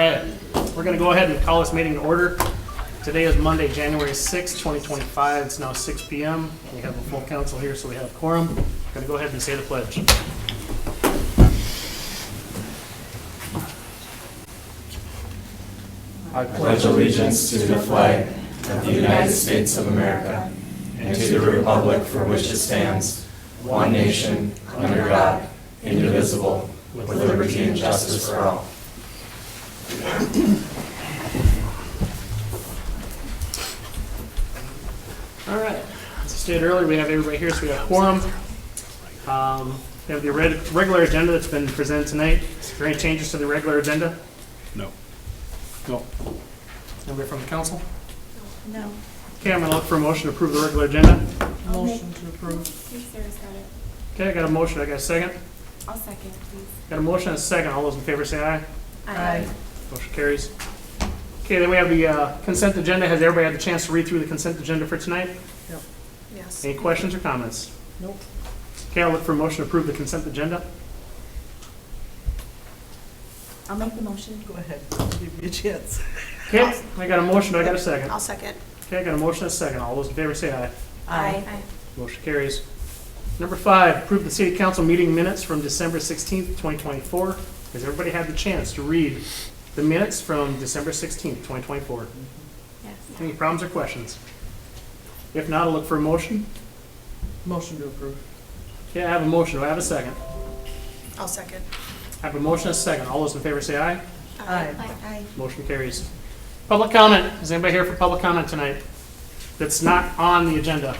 right, we're going to go ahead and call this meeting to order. Today is Monday, January 6, 2025. It's now 6 p.m. We have a full council here, so we have quorum. Going to go ahead and say the pledge. I pledge allegiance to the flag of the United States of America and to the republic for which it stands, one nation, under God, indivisible, with liberty and justice for all. All right, as I stated earlier, we have everybody here, so we have quorum. We have the regular agenda that's been presented tonight. Is there any changes to the regular agenda? No. Anybody from the council? No. Okay, I'm going to look for a motion to approve the regular agenda. Motion to approve. Sarah's got it. Okay, I got a motion. I got a second. I'll second, please. Got a motion and a second. All those in favor say aye. Aye. Motion carries. Okay, then we have the consent agenda. Has everybody had the chance to read through the consent agenda for tonight? Yep. Yes. Any questions or comments? Nope. Okay, I'll look for a motion to approve the consent agenda. I'll make the motion. Go ahead. I'll give you a chance. Okay, I got a motion. I got a second. I'll second. Okay, I got a motion and a second. All those in favor say aye. Aye. Motion carries. Number 5, approve the city council meeting minutes from December 16th, 2024. Has everybody had the chance to read the minutes from December 16th, 2024? Yes. Any problems or questions? If not, I'll look for a motion. Motion to approve. Okay, I have a motion. Do I have a second? I'll second. I have a motion and a second. All those in favor say aye. Aye. Aye. Motion carries. Public comment. Is anybody here for public comment tonight that's not on the agenda?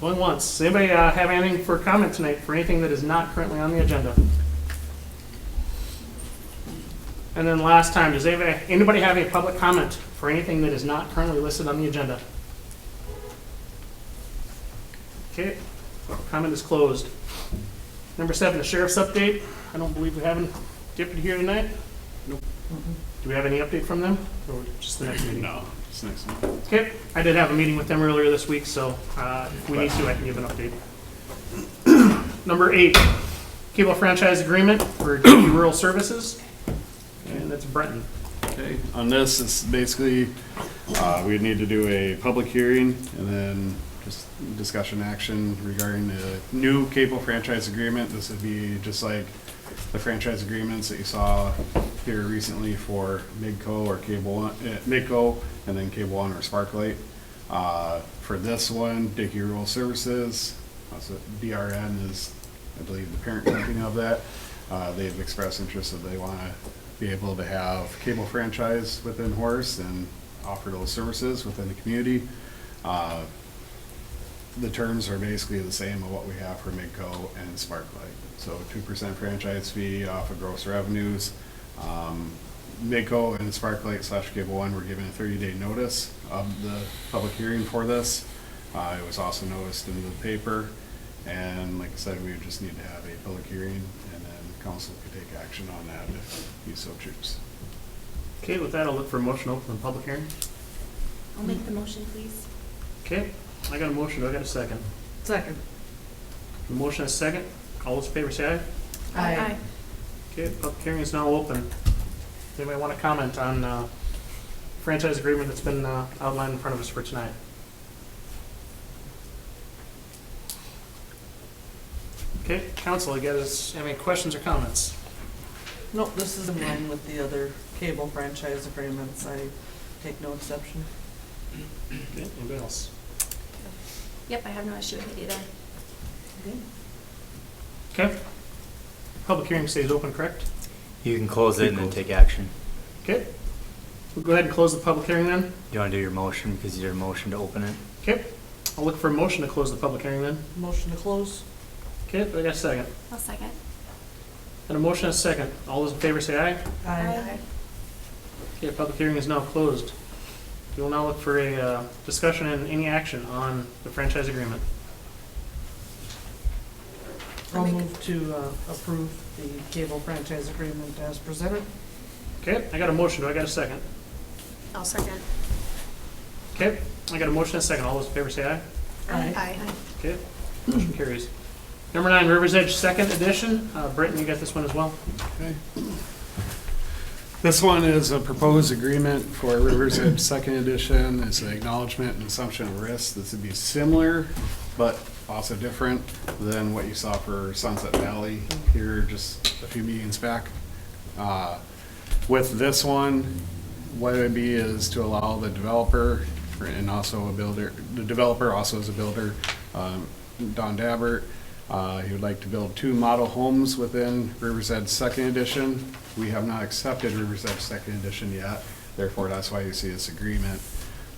Going once. Does anybody have anything for comment tonight for anything that is not currently on the agenda? And then last time, does anybody have any public comment for anything that is not currently listed on the agenda? Okay, public comment is closed. Number 7, the sheriff's update. I don't believe we have a deputy here tonight. Nope. Do we have any update from them, or just the next meeting? No, it's next one. Okay, I did have a meeting with them earlier this week, so if we need to, I can give an update. Number 8, cable franchise agreement for DP Rural Services, and that's Brenton. Okay, on this, it's basically, we need to do a public hearing and then just discussion action regarding the new cable franchise agreement. This would be just like the franchise agreements that you saw here recently for Midco or Cable One, Midco, and then Cable One or Sparklight. For this one, Dickey Rural Services, also DRN is, I believe, the parent company of that. They've expressed interest that they want to be able to have cable franchise within Horace and offer those services within the community. The terms are basically the same of what we have for Midco and Sparklight. So 2% franchise fee off of gross revenues. Midco and Sparklight / Cable One were given a 30-day notice of the public hearing for this. It was also noticed in the paper. And like I said, we would just need to have a public hearing and then council could take action on that if you so choose. Okay, with that, I'll look for a motion to open the public hearing. I'll make the motion, please. Okay, I got a motion. Do I got a second? Second. A motion and a second. All those in favor say aye. Aye. Okay, public hearing is now open. Anybody want to comment on franchise agreement that's been outlined in front of us for tonight? Okay, council, you guys have any questions or comments? Nope, this is in line with the other cable franchise agreements. I take no exception. Okay, anybody else? Yep, I have no issue with it either. Okay. Public hearing stays open, correct? You can close it and then take action. Okay. We'll go ahead and close the public hearing then. Do you want to do your motion because you did a motion to open it? Okay. I'll look for a motion to close the public hearing then. Motion to close. Okay, I got a second. I'll second. And a motion and a second. All those in favor say aye. Aye. Okay, public hearing is now closed. We will now look for a discussion and any action on the franchise agreement. I'll move to approve the cable franchise agreement as presented. Okay, I got a motion. Do I got a second? I'll second. Okay, I got a motion and a second. All those in favor say aye. Aye. Aye. Okay, motion carries. Number 9, River's Edge Second Edition. Britton, you got this one as well? Okay. This one is a proposed agreement for River's Edge Second Edition. It's an acknowledgement and assumption of risk. This would be similar, but also different than what you saw for Sunset Valley here just a few meetings back. With this one, what it would be is to allow the developer and also a builder, the developer also is a builder, Don Dabbert. He would like to build 2 model homes within River's Edge Second Edition. We have not accepted River's Edge Second Edition yet, therefore that's why you see this agreement.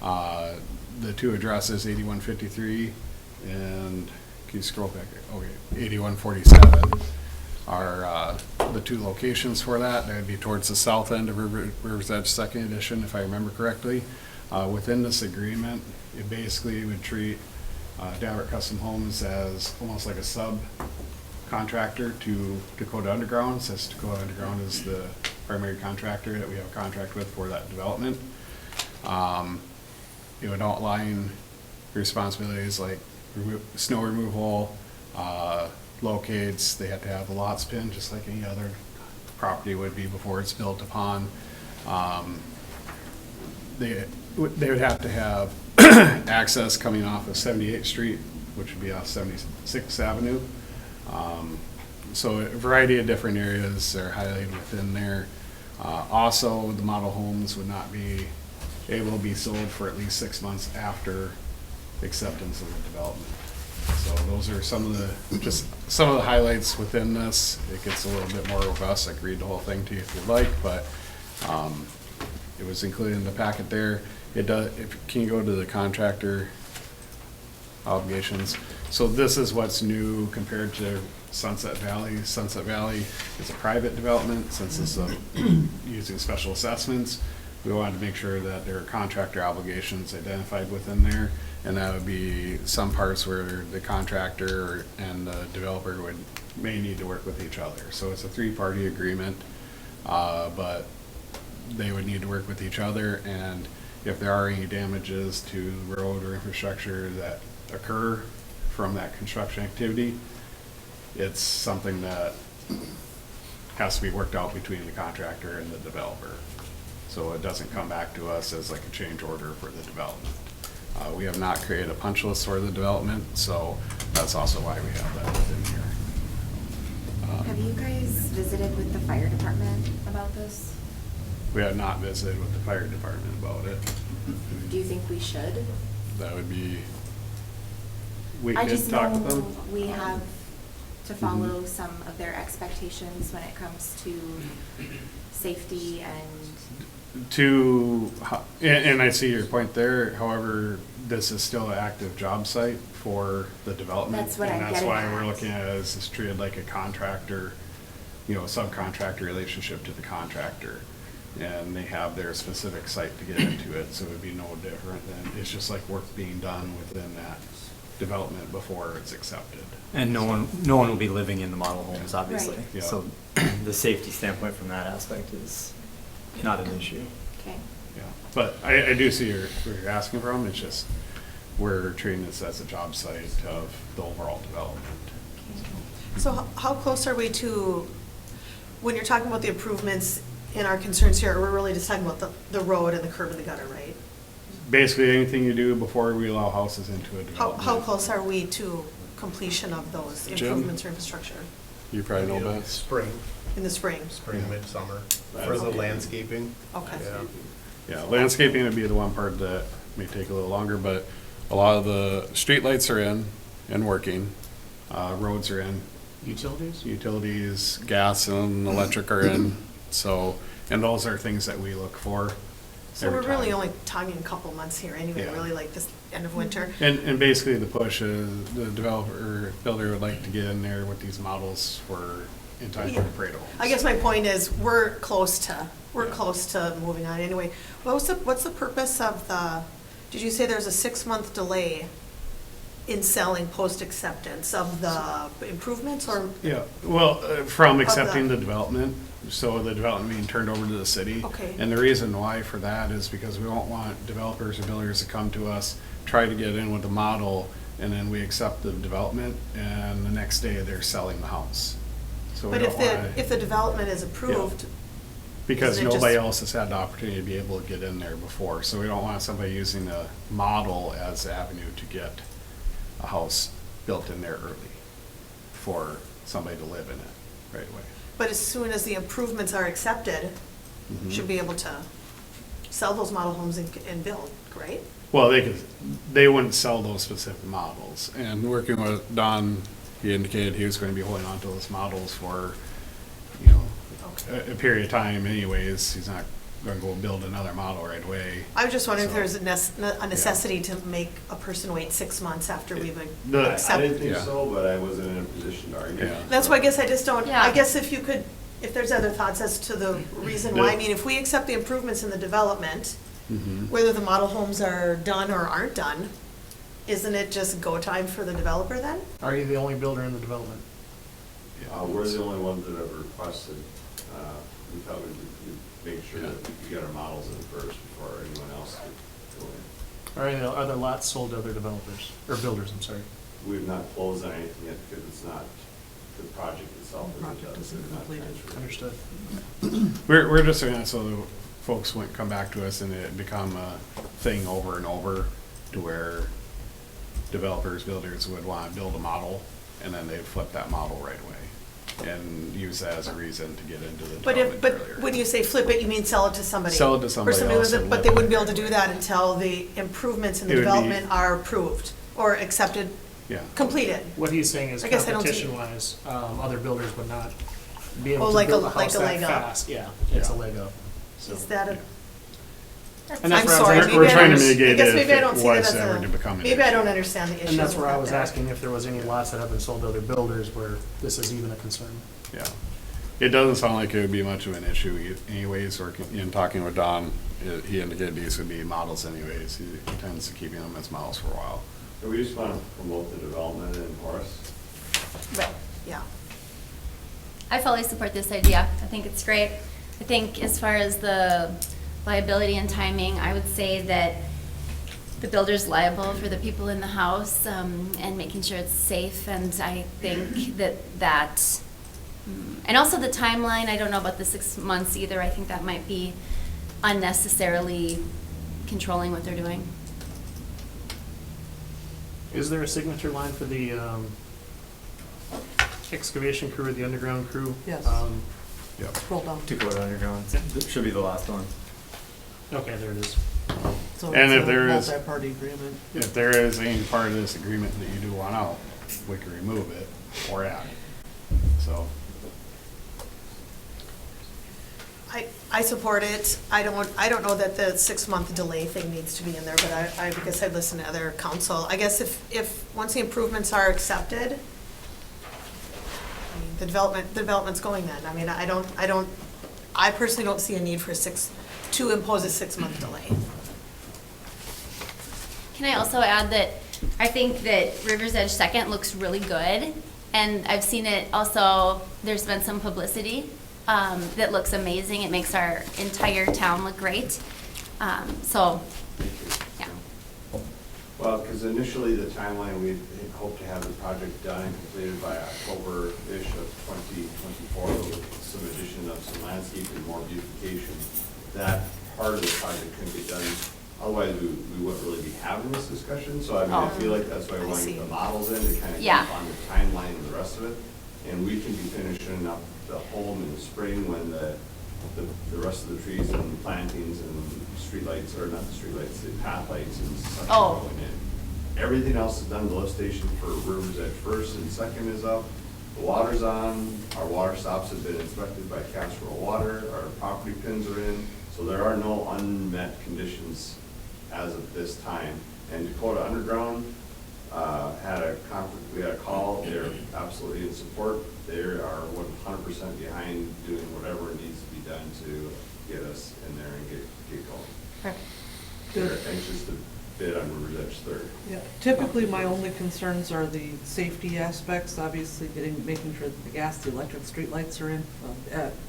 The 2 addresses, 8153 and, can you scroll back? Okay, 8147 are the 2 locations for that. That would be towards the south end of River's Edge Second Edition, if I remember correctly. Within this agreement, it basically would treat Dabbert Custom Homes as almost like a subcontractor to Dakota Underground, since Dakota Underground is the primary contractor that we have a contract with for that development. It would outline responsibilities like snow removal, locates. They have to have the lots pinned just like any other property would be before it's built upon. They would have to have access coming off of 78th Street, which would be off 76th Avenue. So a variety of different areas are highlighted within there. Also, the model homes would not be able to be sold for at least 6 months after acceptance of the development. So those are some of the highlights within this. It gets a little bit more robust. I can read the whole thing to you if you'd like, but it was included in the packet there. It does. Can you go to the contractor obligations? So this is what's new compared to Sunset Valley. Sunset Valley is a private development. Since it's using special assessments, we wanted to make sure that there are contractor obligations identified within there, and that would be some parts where the contractor and the developer may need to work with each other. So it's a 3-party agreement, but they would need to work with each other, and if there are any damages to road or infrastructure that occur from that construction activity, it's something that has to be worked out between the contractor and the developer. So it doesn't come back to us as like a change order for the development. We have not created a punch list for the development, so that's also why we have that within here. Have you guys visited with the fire department about this? We have not visited with the fire department about it. Do you think we should? That would be, we I could just talk to know them. we have to follow some of their expectations when it comes to safety and, And I see your point there, however, this is still an active job site for the development. That's what I'm And that's getting why at. we're looking at it as it's treated like a contractor, a subcontractor relationship to the contractor. And they have their specific site to get into it, so it would be no different than, it's just like work being done within that development before it's accepted. And no one will be living in the model homes, obviously. Right. Yeah. So the safety standpoint from that aspect is not an issue. okay. Yeah, but I do see where you're asking from. It's just we're treating this as a job site of the overall development. So how close are we to, when you're talking about the improvements in our concerns here, we're really just talking about the road and the curb and the gutter, right? Basically, anything you do before we allow houses into a development. How close are we to completion of those Jim? improvements or infrastructure You probably know best. Spring, in the spring? Yeah. midsummer, for the Okay. landscaping. Okay. Yeah. Yeah, landscaping would be the one part that may take a little longer, but a lot of the streetlights are in and working. Roads are in. Utilities, gas and electric are in. So, and those are things that we look for. So we're every really time. only talking a couple months here anyway, Yeah. really like this end of winter. And basically the push is the developer, builder would like to get in there with these models in time for the parade of homes. I guess my point is, we're close to Yeah. moving on anyway. What's the purpose of did you say there's a 6-month delay in selling post-acceptance of the improvements, or? Yeah, well, from Of accepting the- the development, so the development being turned over to the city. Okay. And the reason why for that is because we don't want developers or builders to come to us, try to get in with a model, and then we accept the development, and the next day they're selling the house. So we But don't wanna. if the development is approved, Because Isn't it nobody just- else has had the opportunity to be able to get in there before, so we don't want somebody using the model as the avenue to get a house built in there early for somebody to live in it right away. but as soon as the improvements are accepted, Mhm. should be able to sell those model homes and build, right? Well, they wouldn't sell those specific models, and working with Don, he indicated he was going to be holding on to those models for, you know, a period of time anyways. He's not going to go build another model right away. I was just wondering if So- there's a necessity to make a person wait 6 months after we've The- I accepted. didn't think Yeah. so, but I wasn't in a position to argue. Yeah. That's why I guess I just don't, Yeah. I guess if you could, if there's other thoughts as to the reason why, I mean, if we accept the improvements in the development, Mhm. whether the model homes are done or aren't done, isn't it just go time for the developer then? Are you the only builder in the development? We're the only ones that have requested, we thought we'd make sure that we could get our models in first before anyone else could go in. Are the lots sold to other developers, or builders, I'm sorry? We've not closed on anything yet because it's not, the project itself The project isn't not completed. transferred. Understood. We're just doing that so the folks wouldn't come back to us and it become a thing over and over to where developers, builders would want to build a model and then they'd flip that model right away and use that as a reason to get into the development But earlier. when you say flip it, you mean sell it to somebody? Sell it to somebody Or somebody else was, and but live they in wouldn't be it. able to do that until the improvements in the It would be- development are approved or accepted, Yeah. completed. What he's saying is I guess I don't see- competition-wise, other builders would not be Oh, able to like build a- a house like a that leg up. fast. Yeah, it's a Yeah. leg up. So, Is that a? yeah. That's And that's I'm where I was sorry, asking- maybe We're I trying to don't- mitigate I guess it maybe I if don't it see that was as ever a- to become an Maybe I issue. don't understand the issues And that's with where I that was there. asking if there was any lots that have been sold to other builders where this is even a concern. Yeah. It doesn't sound like it would be much of an issue anyways, or in talking with Don, he indicated these would be models anyways. He tends to keep them as models for a while. So we just want to promote the development in Horace. Right, yeah. I fully support this idea. I think it's great. I think as far as the liability and timing, I would say that the builder's liable for the people in the house and making sure it's safe. And I think that and also the timeline, I don't know about the 6 months either. I think that might be unnecessarily controlling what they're doing. Is there a signature line for the excavation crew or the underground crew? Yes. Yep. Scroll down. 2 underground, that should be the last one. Okay, there it is. So And it's if a there is- multi-party agreement. If there is any part of this agreement that you do want out, we can remove it or add. So, I support it. I don't know that the 6-month delay thing needs to be in there, but I guess I'd listen to other counsel. I guess if, once the improvements are accepted, I mean, the development's going then. I mean, I personally don't see a need for to impose a 6-month delay. Can I also add that I think that River's Edge Second looks really good, and I've seen it also, there's been some publicity that looks amazing. It makes our entire town look great. So, yeah. Well, because initially the timeline, we had hoped to have the project done and completed by October-ish of 2024 with some addition of some landscape and more beautification. That part of the project couldn't get done. Otherwise, we wouldn't really be having this discussion. So I mean, I feel like that's why we I want to see. get the models in to kind of Yeah. keep on the timeline and the rest of it. And we can be finishing up the home in the spring when the rest of the trees and plantings and streetlights, or not the streetlights, the path lights and such Oh. are going in. Everything else is done. The lift station for River's Edge First and Second is up. The water's on. Our water stops have been inspected by Casserole Water. Our property pins are in. So there are no unmet conditions as of this time. And Dakota Underground had a conference, we had a call. They're absolutely in support. They are 100% behind doing whatever needs to be done to get us in there and get going. They're anxious to bid on River's Edge Third. Yeah, typically my only concerns are the safety aspects, obviously making sure that the gas, the electric streetlights are in.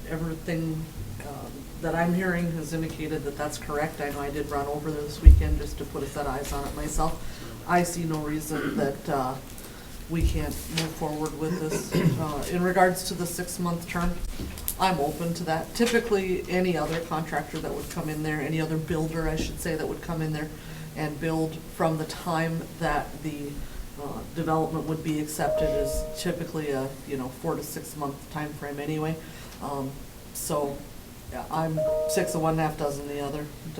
Everything that I'm hearing has indicated that that's correct. I know I did run over there this weekend just to put a set of eyes on it myself. I see no reason that we can't move forward with this. In regards to the 6-month term, I'm open to that. Typically, any other contractor that would come in there, any other builder, I should say, that would come in there and build from the time that the development would be accepted is typically a 4 to 6 month time frame anyway. So yeah, I'm 6 of one, half dozen the other. It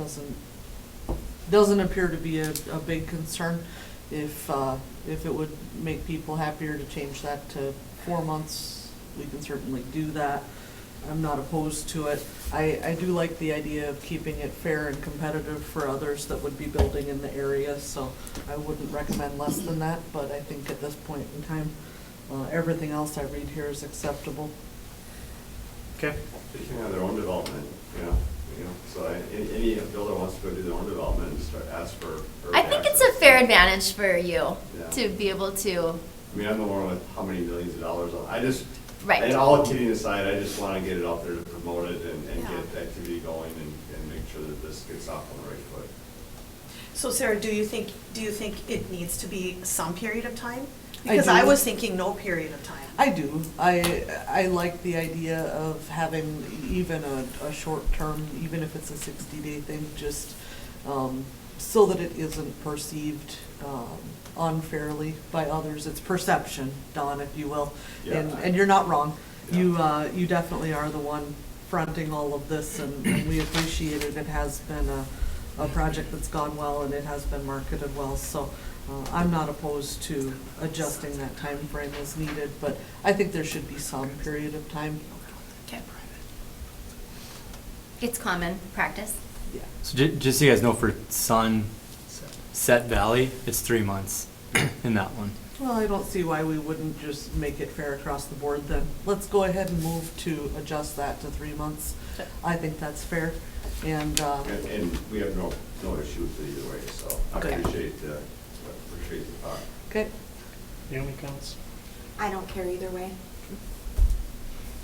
doesn't appear to be a big concern. If it would make people happier to change that to 4 months, we can certainly do that. I'm not opposed to it. I do like the idea of keeping it fair and competitive for others that would be building in the area, so I wouldn't recommend less than that, but I think at this point in time, everything else I read here is acceptable. Okay. They can have their own development, so any builder wants to go do their own development and ask for. I think it's a fair advantage for you Yeah. to be able to, I mean, I'm the one with how many millions of dollars I just, right. and all kidding aside, I just want to get it out there to promote it and Yeah. get activity going and make sure that this gets off on the right foot. So Sarah, do you think it needs to be some period of time? I Because do. I was thinking no period of time. I do. I like the idea of having even a short term, even if it's a 60-day thing, just so that it isn't perceived unfairly by others. It's perception, Dawn, if you will. Yeah. And you're not wrong. Yeah. You definitely are the one fronting all of this, and we appreciate it. It has been a project that's gone well, and it has been marketed well. So I'm not opposed to adjusting that time frame as needed, but I think there should be some period of time. Okay. It's common practice. Yeah. So just so you guys know, for Sunset Valley, it's 3 months in that one. Well, I don't see why we wouldn't just make it fair across the board then. Let's go ahead and move to adjust that to 3 months. I think that's fair. And And we have no issue with it either way, so I Okay. appreciate the thought. okay. Naomi comments? I don't care either way.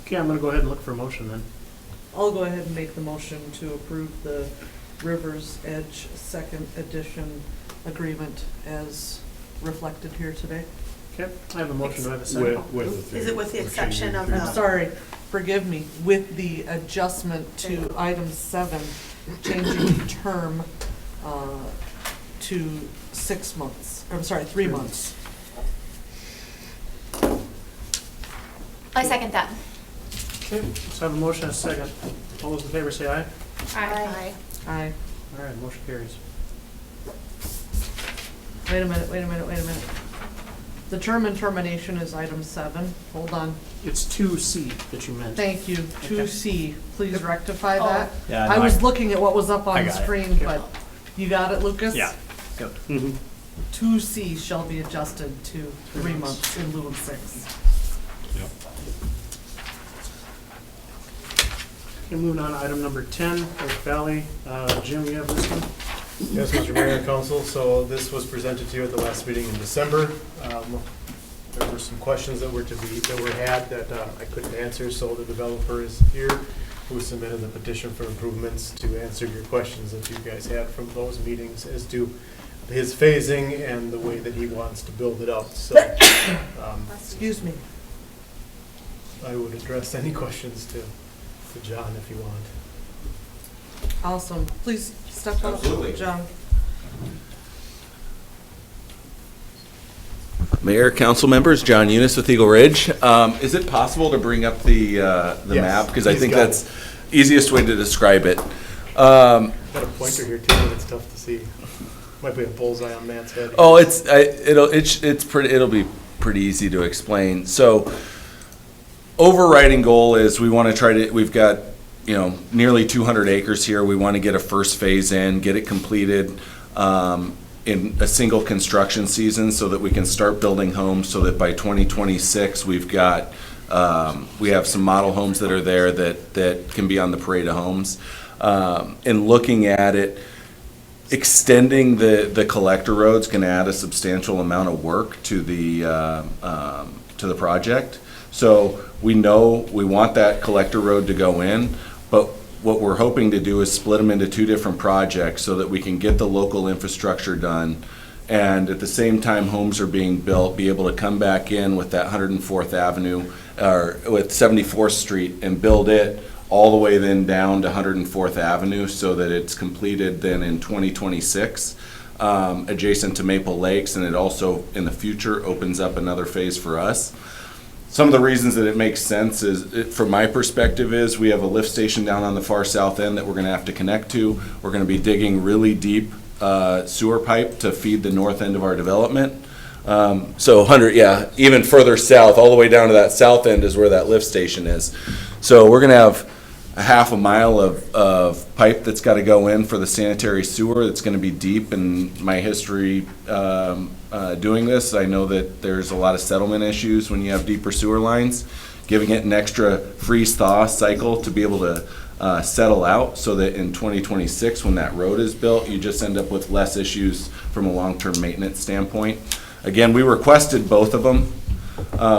Okay, I'm gonna go ahead and look for a motion then. I'll go ahead and make the motion to approve the Rivers Edge Second Edition agreement as reflected here today. Okay, I have a motion, do I have a second? Is it with the exception of I'm the? sorry, forgive me, with the adjustment to item 7, changing the term to 6 months, I'm sorry, 3 months. I second that. Okay, so I have a motion and a second. All those in favor say aye. Aye. Aye. All right, motion carries. Wait a minute. The term and termination is item 7. Hold on. It's 2C that you meant. Thank you. 2C, please rectify Oh. that. Yeah, I no, was looking at what was up I on the got it. screen, but you got it, Lucas? Yeah. Yep. Mhm. 2C shall be adjusted to 3 months in lieu of 6. Okay, moving on to item number 10, Oak Valley. Jim, you have this one? Yes, Mr. Mayor and Council, so this was presented to you at the last meeting in December. There were some questions that were had that I couldn't answer, so the developer is here, who submitted the petition for improvements to answer your questions that you guys had from those meetings as to his phasing and the way that he wants to build it up. So Excuse me. I would address any questions to John if you want. Awesome. Please step up, Absolutely. John. Mayor, council members, John Eunice with Eagle Ridge. Is it possible to bring up the Yes, map? Because I he's think got that's easiest way to describe it. Got a pointer here too, but it's tough to see. Might be a bullseye on Matt's head. Oh, it'll be pretty easy to explain. So, overriding goal is we've got, nearly 200 acres here. We want to get a first phase in, get it completed in a single construction season so that we can start building homes so that by 2026 we have some model homes that are there that can be on the parade of homes. And looking at it, extending the collector road's going to add a substantial amount of work to the project. So we know we want that collector road to go in, but what we're hoping to do is split them into 2 different projects so that we can get the local infrastructure done and at the same time homes are being built, be able to come back in with that 104th Avenue, or with 74th Street and build it all the way then down to 104th Avenue so that it's completed then in 2026, adjacent to Maple Lakes, and it also in the future opens up another phase for us. Some of the reasons that it makes sense is, from my perspective, is we have a lift station down on the far south end that we're gonna have to connect to. We're gonna be digging really deep sewer pipe to feed the north end of our development. So 100, yeah, even further south, all the way down to that south end is where that lift station is. So we're gonna have a half a mile of pipe that's gotta go in for the sanitary sewer. That's gonna be deep. In my history doing this, I know that there's a lot of settlement issues when you have deeper sewer lines. Giving it an extra freeze-thaw cycle to be able to settle out so that in 2026, when that road is built, you just end up with less issues from a long-term maintenance standpoint. Again, we requested both of them.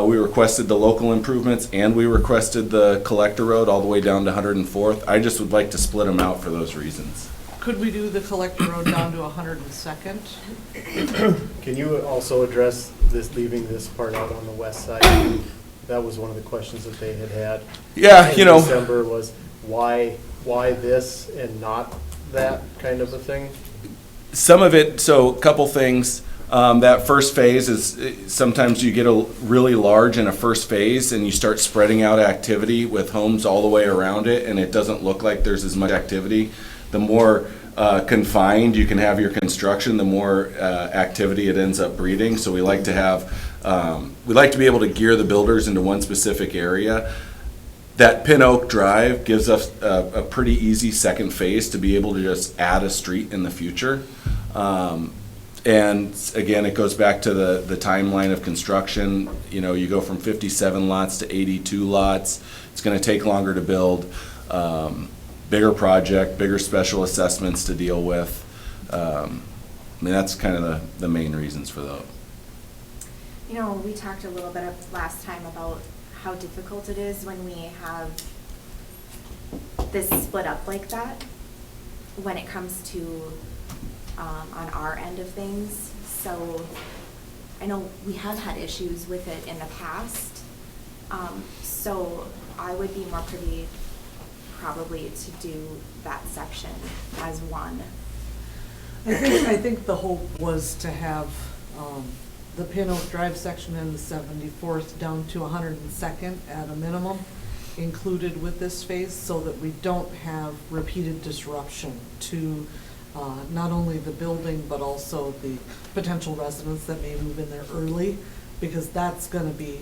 We requested the local improvements and we requested the collector road all the way down to 104th. I just would like to split them out for those reasons. Could we do the collector road down to 102nd? Can you also address this, leaving this part out on the west side? That was one of the questions that they had. Yeah, you know. In December was why this and not that kind of a thing? Some of it, so a couple things. That first phase is, sometimes you get a really large in a first phase and you start spreading out activity with homes all the way around it, and it doesn't look like there's as much activity. The more confined you can have your construction, the more activity it ends up breeding. So we like to have, we like to be able to gear the builders into one specific area. That Pin Oak Drive gives us a pretty easy second phase to be able to just add a street in the future. And again, it goes back to the timeline of construction. You know, you go from 57 lots to 82 lots. It's going to take longer to build. Bigger project, bigger special assessments to deal with. I mean, that's kind of the main reasons for that. You know, we talked a little bit last time about how difficult it is when we have this split up like that when it comes to on our end of things. So I know we have had issues with it in the past. So I would be more privy probably to do that section as one. I think the hope was to have the Pin Oak Drive section and the 74th down to 102nd at a minimum included with this phase so that we don't have repeated disruption to not only the building but also the potential residents that may move in there early, because that's going to be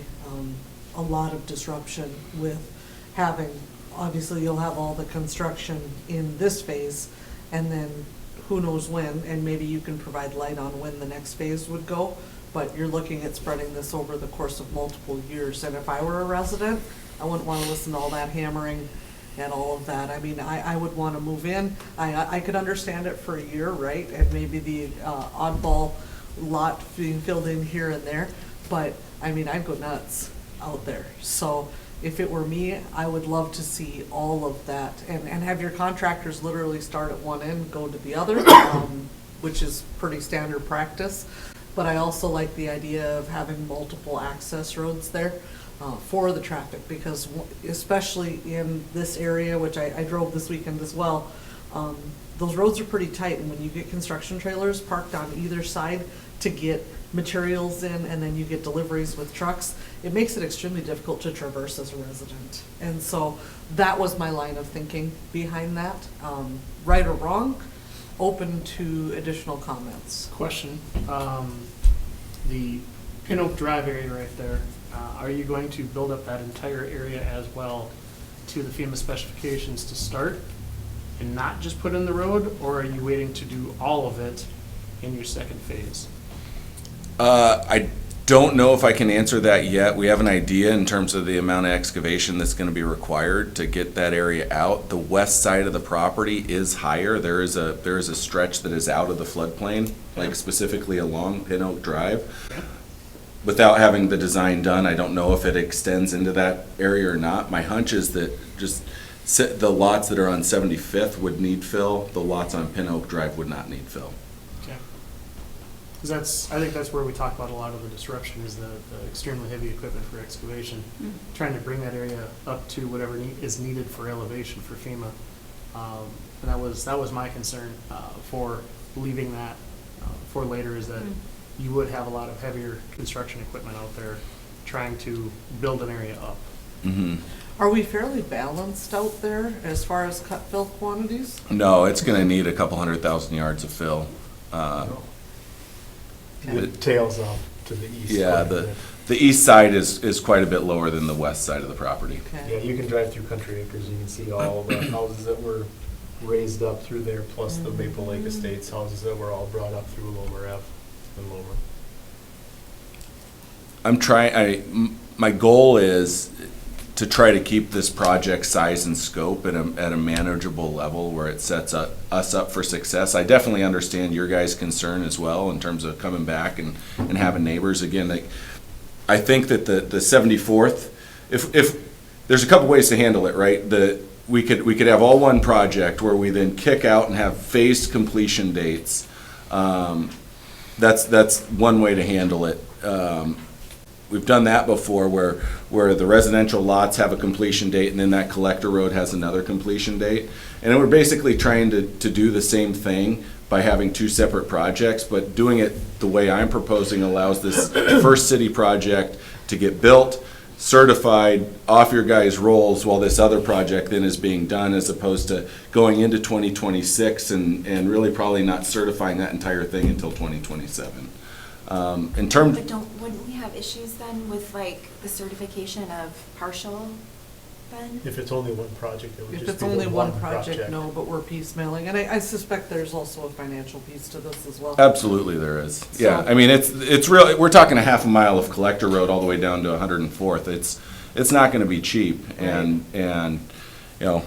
a lot of disruption with having, obviously you'll have all the construction in this phase and then who knows when, and maybe you can provide light on when the next phase would go, but you're looking at spreading this over the course of multiple years. And if I were a resident, I wouldn't want to listen to all that hammering and all of that. I mean, I would want to move in. I could understand it for a year, right? And maybe the oddball lot being filled in here and there. But, I mean, I'd go nuts out there. So if it were me, I would love to see all of that. And have your contractors literally start at one end, go to the other, which is pretty standard practice. But I also like the idea of having multiple access roads there. For the traffic, because especially in this area, which I drove this weekend as well, those roads are pretty tight, and when you get construction trailers parked on either side to get materials in, and then you get deliveries with trucks, it makes it extremely difficult to traverse as a resident. And so that was my line of thinking behind that. Right or wrong, open to additional comments. Question, the Pin Oak Drive area right there, are you going to build up that entire area as well to the FEMA specifications to start and not just put in the road, or are you waiting to do all of it in your second phase? I don't know if I can answer that yet. We have an idea in terms of the amount of excavation that's going to be required to get that area out. The west side of the property is higher. There is a stretch that is out of the floodplain, like specifically along Pin Oak Drive. Okay. Without having the design done, I don't know if it extends into that area or not. My hunch is that just the lots that are on 75th would need fill. The lots on Pin Oak Drive would not need fill. Okay. Because I think that's where we talk about a lot of the disruption is the extremely heavy equipment for excavation. Trying to bring that area up to whatever is needed for elevation for FEMA. And that was my concern for leaving that for later, is that you would have a lot of heavier construction equipment out there trying to build an area up. Mhm. Are we fairly balanced out there as far as cut fill quantities? No, it's gonna need a couple 100,000 yards of fill. It tails off to the east. Yeah, the east side is quite a bit lower than the west side of the property. Yeah, Okay. you can drive through Country Acres, you can see all the houses that were raised up through there, plus the Maple Lake Estates houses that were all brought up through Lomer F and Lomer. My goal is to try to keep this project size and scope at a manageable level where it sets us up for success. I definitely understand your guys' concern as well in terms of coming back and having neighbors. Again, I think that the 74th, if there's a couple ways to handle it, right? We could have all one project where we then kick out and have phased completion dates. That's one way to handle it. We've done that before where the residential lots have a completion date and then that collector road has another completion date. And we're basically trying to do the same thing by having two separate projects, but doing it the way I'm proposing allows this first city project to get built, certified, off your guys' rolls while this other project then is being done, as opposed to going into 2026 and really probably not certifying that entire thing until 2027. In terms. But wouldn't we have issues then with like the certification of partial then? If it's only one project, it would If just it's be the only one project. project, no, but we're piecemealing. And I suspect there's also a financial piece to this as well. Absolutely, there is. Yeah, So- I mean, it's really, we're talking a half a mile of collector road all the way down to 104th. It's not gonna be cheap, and, you know,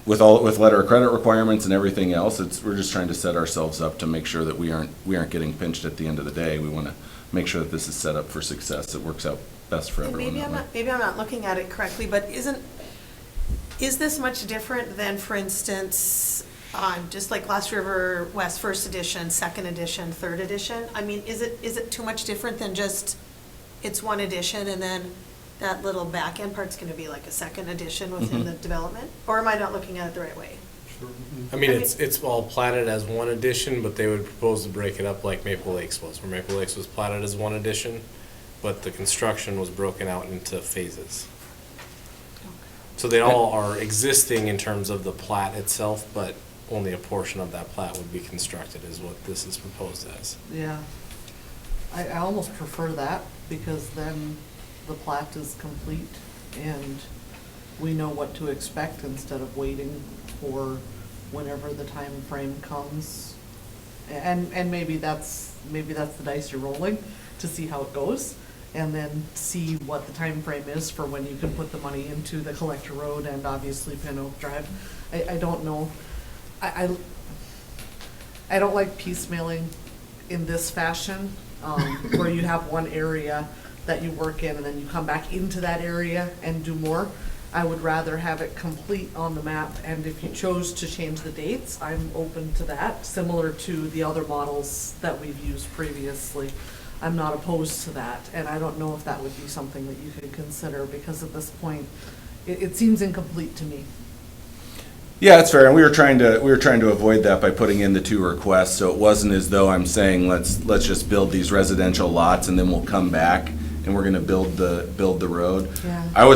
with letter of credit requirements and everything else, we're just trying to set ourselves up to make sure that we aren't getting pinched at the end of the day. We wanna make sure that this is set up for success. It works out best for And everyone that way. maybe I'm not looking at it correctly, but is this much different than, for instance, just like Lost River West First Edition, Second Edition, Third Edition? I mean, is it too much different than just, it's one edition and then that little back end part's gonna be like a second edition within the development? Or am I not looking at it the right way? I mean, it's all platted as one edition, but they would propose to break it up like Maple Lakes was, where Maple Lakes was platted as one edition, but the construction was broken out into phases. So they all are existing in terms of the plat itself, but only a portion of that plat would be constructed is what this is proposed as. Yeah. I almost prefer that, because then the plat is complete and we know what to expect instead of waiting for whenever the time frame comes. And maybe that's the dice you're rolling to see how it goes, and then see what the time frame is for when you can put the money into the collector road and obviously Pin Oak Drive. I don't know. I don't like piecemealing in this fashion, where you have one area that you work in and then you come back into that area and do more. I would rather have it complete on the map, and if you chose to change the dates, I'm open to that, similar to the other models that we've used previously. I'm not opposed to that, and I don't know if that would be something that you could consider, because at this point, it seems incomplete to me. Yeah, it's fair, and we were trying to avoid that by putting in the two requests, so it wasn't as though I'm saying let's just build these residential lots and then we'll come back and we're gonna build the road. Yeah.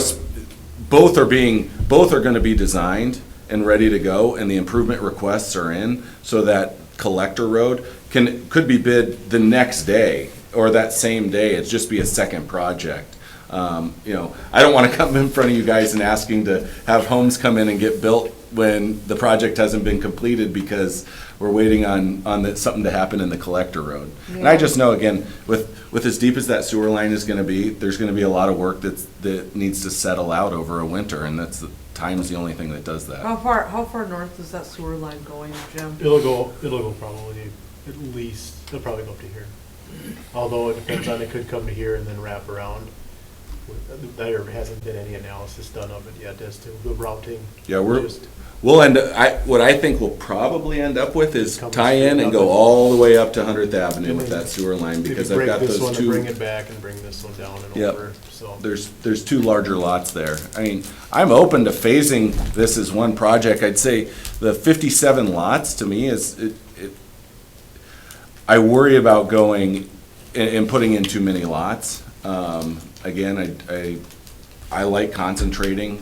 Both are gonna be designed and ready to go, and the improvement requests are in, so that collector road could be bid the next day or that same day. It's just be a second project. I don't wanna come in front of you guys and asking to have homes come in and get built when the project hasn't been completed because we're waiting on something to happen in the collector road. And I just know, again, with as deep as that sewer line is gonna be, there's gonna be a lot of work that needs to settle out over a winter, and time's the only thing that does that. How far north is that sewer line going, Jim? It'll go probably it'll probably go up to here. Although it depends on, it could come to here and then wrap around. There hasn't been any analysis done of it yet as to the routing. Yeah, Just- we'll what I think we'll probably end up with is Come tie in straight and up go and- all the way up to 100th Avenue with that sewer line, If you because I've break got this those one and bring two, it back and bring this one down and Yep. over, so. there's two larger lots there. I mean, I'm open to phasing this as one project. I'd say the 57 lots to me I worry about going and putting in too many lots. Again, I like concentrating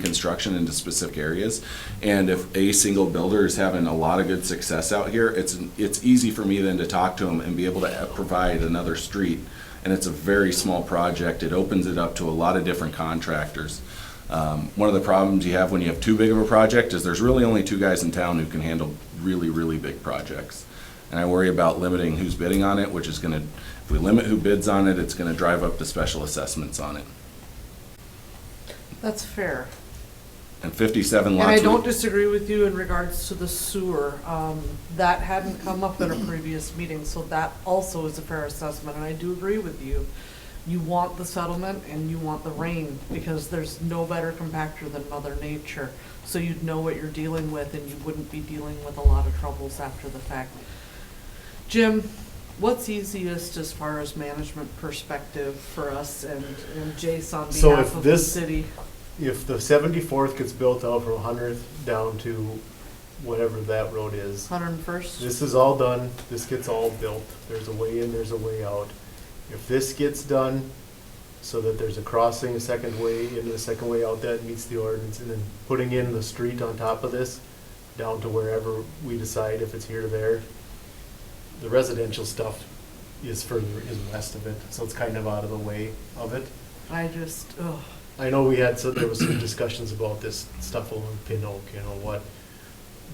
construction into specific areas. And if a single builder is having a lot of good success out here, it's easy for me then to talk to them and be able to provide another street. And it's a very small project. It opens it up to a lot of different contractors. One of the problems you have when you have too big of a project is there's really only two guys in town who can handle really, really big projects. And I worry about limiting who's bidding on it, which is gonna, if we limit who bids on it, it's gonna drive up the special assessments on it. That's fair. And 57 And lots. I don't disagree with you in regards to the sewer. That hadn't come up at a previous meeting, so that also is a fair assessment, and I do agree with you. You want the settlement and you want the rain, because there's no better compactor than Mother Nature. So you'd know what you're dealing with, and you wouldn't be dealing with a lot of troubles after the fact. Jim, what's easiest as far as management perspective for us and Jace on So behalf if of the this- city? If the 74th gets built out from 100th down to whatever that road is, 101st? this is all done, this gets all built, there's a way in, there's a way out. If this gets done, so that there's a crossing, a second way in, a second way out that meets the ordinance, and then putting in the street on top of this, down to wherever we decide if it's here or there, the residential stuff is west of it, so it's kind of out of the way of it. I just, ugh. I know there was some discussions about this stuff along Pin Oak, you know,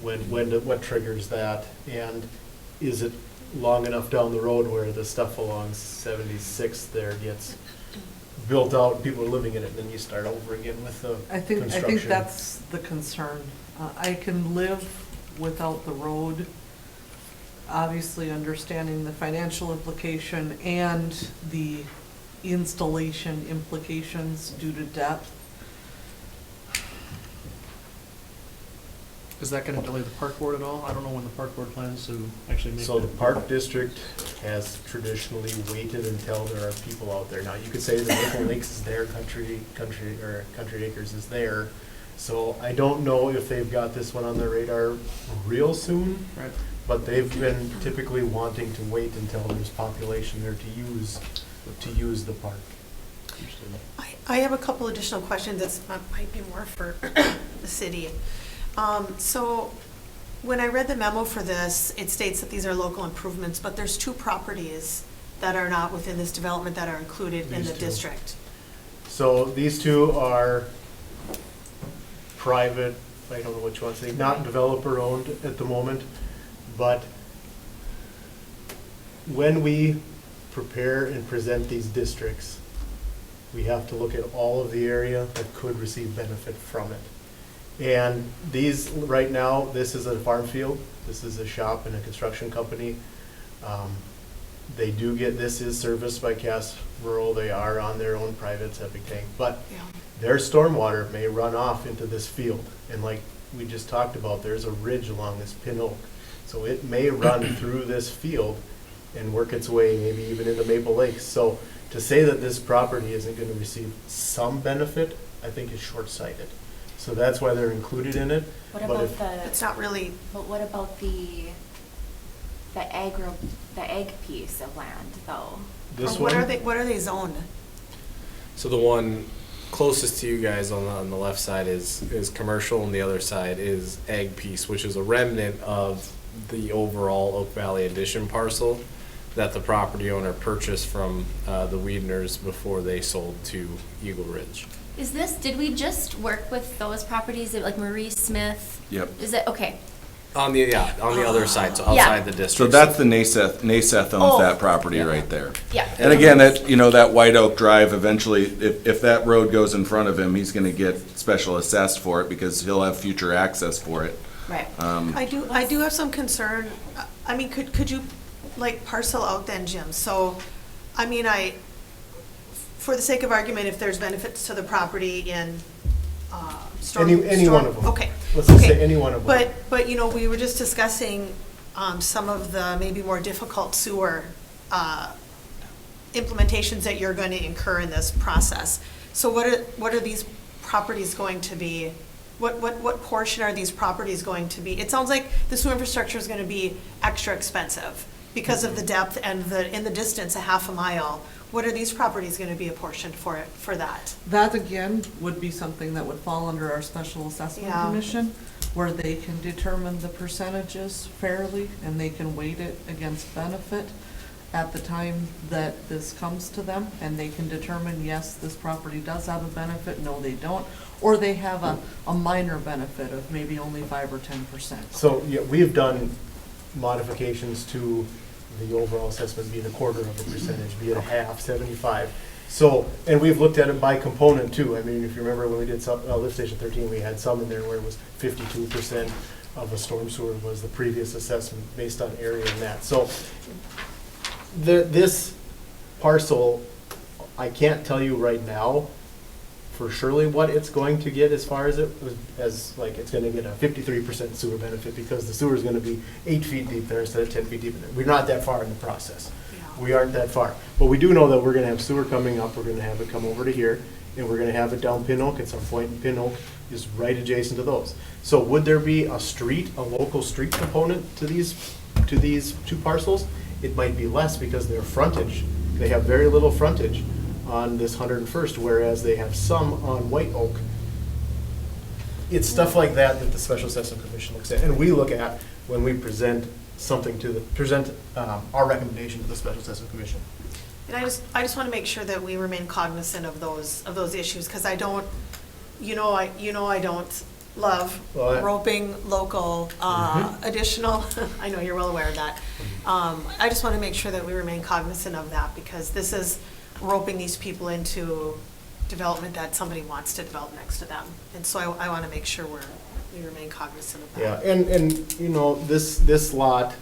what triggers that? And is it long enough down the road where the stuff along 76 there gets built out, and people are living in it, and then you start over again with the I think construction? that's the concern. I can live without the road, obviously understanding the financial implication and the installation implications due to depth. Is that gonna delay the park board at all? I don't know when the park board plans to actually make So the that. park district has traditionally waited until there are people out there. Now, you could say the Maple Lakes is there, Country Acres is there. So I don't know if they've got this one on their radar real soon, Right. but they've been typically wanting to wait until there's population there to use the park. I have a couple additional questions that might be more for the city. So when I read the memo for this, it states that these are local improvements, but there's two properties that are not within this development that are included in These the two. district. So these two are private, I don't know what you want to say, not developer-owned at the moment, but when we prepare and present these districts, we have to look at all of the area that could receive benefit from it. And these, right now, this is a farm field, this is a shop and a construction company. They do get, this is serviced by Cass Rural, they are on their own private septic tank, but Yeah. their stormwater may run off into this field. And like we just talked about, there's a ridge along this Pin Oak. So it may run through this field and work its way maybe even into Maple Lakes. So to say that this property isn't gonna receive some benefit, I think is short-sighted. So that's why they're included in it. What But about if- It's not really, but what about the egg piece of land though? This what are one, what are they zoned? So the one closest to you guys on the left side is commercial, and the other side is ag piece, which is a remnant of the overall Oak Valley Addition parcel that the property owner purchased from the Wiedners before they sold to Eagle Ridge. Is this, did we just work with those properties, like Marie Smith? Yep. Is it, okay. On the other side, so Yeah. outside the district. So that's the Naseth owns Oh. that property Yeah. right there. Yeah. And again, that White Oak Drive, eventually, if that road goes in front of him, he's gonna get special assessed for it because he'll have future access for it. Right. I do have some concern. I mean, could you like parcel out then, Jim? So, I mean, for the sake of argument, if there's benefits to the property in, storm. Any one of them. Okay. Let's just okay. say any one of them. But, you know, we were just discussing, some of the maybe more difficult sewer, implementations that you're going to incur in this process. So what are these properties going to be? What portion are these properties going to be? It sounds like the sewer infrastructure is going to be extra expensive because of the depth and in the distance, a half a mile. What are these properties going to be apportioned for that? That again would be something that would fall under our special assessment Yeah. commission, where they can determine the percentages fairly and they can weight it against benefit at the time that this comes to them, and they can determine, yes, this property does have a benefit, no, they don't, or they have a minor benefit of maybe only 5 or 10%. So, yeah, we have done modifications to the overall assessment, be it a quarter of a percentage, be it a half, 75. So, and we've looked at it by component too. I mean, if you remember when we did lift station 13, we had some in there where it was 52% of a storm sewer was the previous assessment based on area and that. So, this parcel, I can't tell you right now for surely what it's going to get as far as like it's going to get a 53% sewer benefit because the sewer is going to be 8 feet deep there instead of 10 feet deep in there. We're not that far in the process. We aren't that far. But we do know that we're going to have sewer coming up. We're going to have it come over to here, and we're going to have it down Pin Oak at some point. And Pin Oak is right adjacent to those. So would there be a local street component to these two parcels? It might be less because their frontage, they have very little frontage on this 101st, whereas they have some on White Oak. It's stuff like that that the Special Assessment Commission looks at, and we look at when we present something to our recommendation to the Special Assessment Commission. And I just want to make sure that we remain cognizant of those issues, because I don't love roping local additional, I know you're well aware of that. I just want to make sure that we remain cognizant of that, because this is roping these people into development that somebody wants to develop next to them. And so I want to make sure we remain cognizant of that. Yeah, and you know, this lot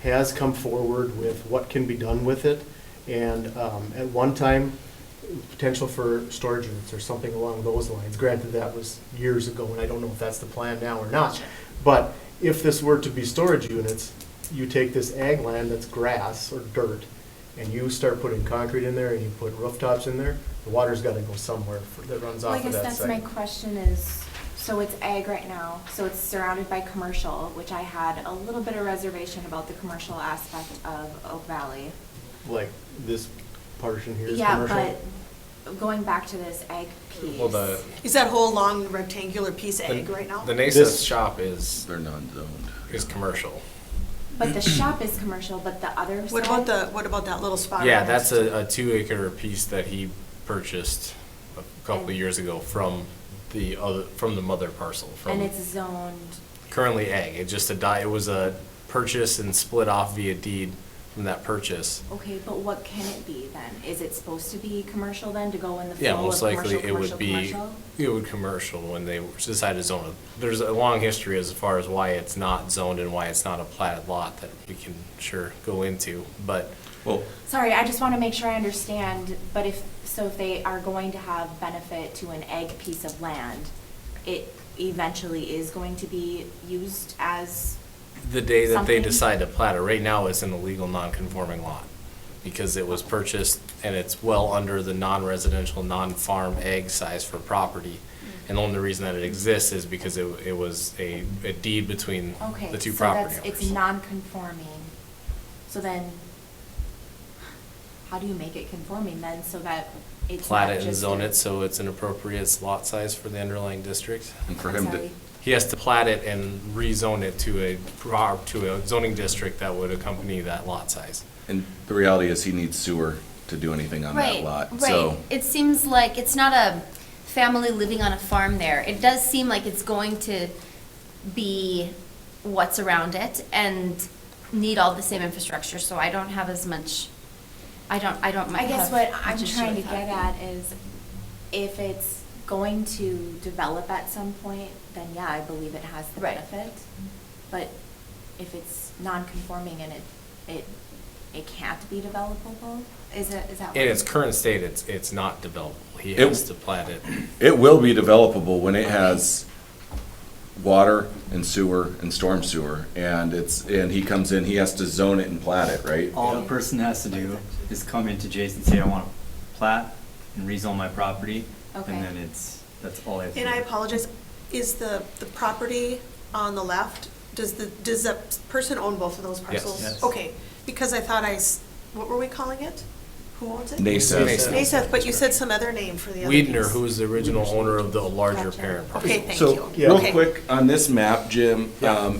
has come forward with what can be done with it. And at one time, potential for storage units or something along those lines. Granted, that was years ago, and I don't know if that's the plan now or not. But if this were to be storage units, you take this ag land that's grass or dirt, and you start putting concrete in there and you put rooftops in there, the water's got to go somewhere that runs off of that site. I guess that's my question is, so it's ag right now, so it's surrounded by commercial, which I had a little bit of reservation about the commercial aspect of Oak Valley. Like this portion here is Yeah, commercial? but going back to this ag piece. Well, Is that whole long rectangular piece ag right now? the NASA's shop is They're non-zoned. commercial. But the shop is commercial, but the other What side? about that little spot? Yeah, right that's next to a 2-acre piece that he purchased a couple of years ago from the mother parcel. And it's zoned, Currently ag. It was a purchase and split off via deed from that purchase. okay, but what can it be then? Is it supposed to be commercial then, to go in the Yeah, flow of most likely commercial, it would be, commercial? it would commercial when they decided to zone it. There's a long history as far as why it's not zoned and why it's not a platted lot that we can sure go into, but. Well, Sorry, I just want to make sure I understand, but if they are going to have benefit to an ag piece of land, it eventually is going to be used as, The day that they Something? decide to plat it, right now it's an illegal non-conforming lot because it was purchased and it's well under the non-residential, non-farm ag size for property. And the only reason that it exists is because it was a deed between okay, the two so property that's, owners. it's non-conforming. So then, how do you make it conforming then, so that it's Plat not it and just zone a- it so it's an appropriate lot size for the underlying district. and for I'm him to, sorry. He has to plat it and rezone it to a zoning district that would accompany that lot size. and the reality is he needs sewer to do anything on that Right, lot. right. So It seems like it's not a family living on a farm there. It does seem like it's going to be what's around it and need all the same infrastructure, so I don't have as much, I don't I guess have what much I'm issue trying to with get that. at is, if it's going to develop at some point, then yeah, I believe it has the Right. benefit. But if it's non-conforming and it it can't be developable? Is that what? In its current state, it's not developable. He It- has to plat it. It will be developable when it has water and sewer and storm sewer, and he comes in, he has to zone it and plat it, right? All the person has to do is come into Jason and say, I want to plat and rezone my property, Okay. and then that's all I have to do. And I apologize, is the property on the left, does the person own both of those parcels? Yes. Okay, because I thought what were we calling it? Who owns it? Naseth. Naseth, but you said some other name for the other Wiedner, piece. who is the original owner of the larger parent parcel. Okay, thank So, you. real Okay. quick, on this map, Jim, Yeah.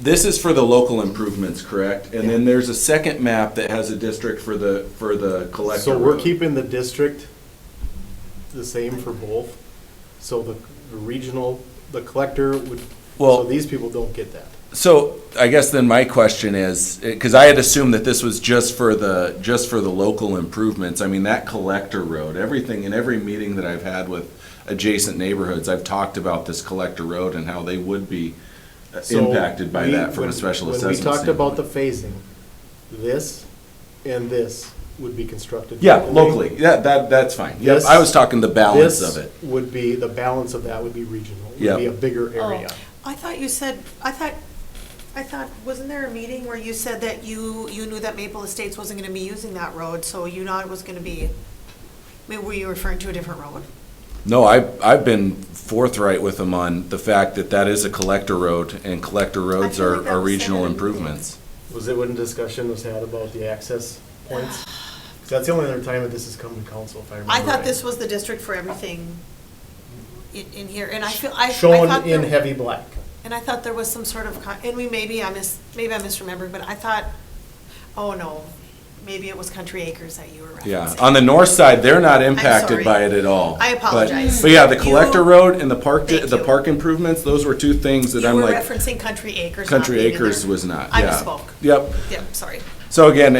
this is for the local improvements, correct? And then there's a second map that has a district for the collector So we're road. keeping the district the same for both. So the regional, the collector would, so Well- these people don't get that. So, I guess then my question is, because I had assumed that this was just for the local improvements. I mean, that collector road, everything, in every meeting that I've had with adjacent neighborhoods, I've talked about this collector road and how they would be So impacted by we- that from a when- special When assessment we talked about the standpoint. phasing, this and this would be constructed. Yeah, locally, yeah, that's fine. Yep, This- I was talking the balance of it. This would be, the balance of that would be regional, would be Yep. a bigger area. I thought you said, wasn't there a meeting where you said that you knew that Maple Estates wasn't gonna be using that road, so you know it was gonna be, maybe were you referring to a different road? No, I've been forthright with them on the fact that that is a collector road, and collector roads feel like that are was said regional in a improvements. Was it when discussion was had about the access points? 'Cause that's the only other time that this has come to council, if I remember I thought right. this was the district for everything in here, and I thought Shown in there- heavy black. And I thought there was some sort of, and maybe I'm misremembering, but I thought, oh no, maybe it was Country Acres that you were referencing. Yeah, on the north side, they're not impacted sorry. by it at all. I But- apologize. But yeah, the You- collector road and the park, Thank the you. park improvements, those were two things that You I'm were like, referencing Country Acres. not Country being in Acres there. was not, I yeah. misspoke. Yep. Yep, sorry. So again,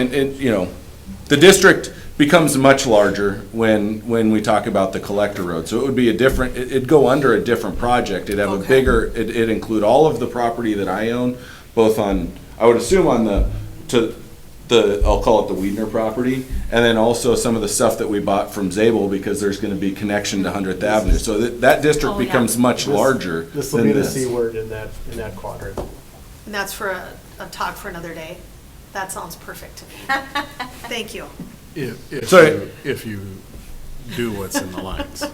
the district becomes much larger when we talk about the collector road. So it would be it'd go under a different project. It'd have a Okay. bigger, it'd include all of the property that I own, both on, I would assume on I'll call it the Wiedner property, and then also some of the stuff that we bought from Zabel, because there's gonna be connection to 100th Avenue. So that district Oh, yeah. becomes much larger This will than be the this. C word in that quadrant. And that's for a talk for another day. That sounds perfect to me. Thank you. Sorry. If you do what's in the lines.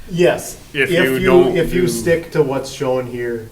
Yes. If you don't If you do- stick to what's shown here,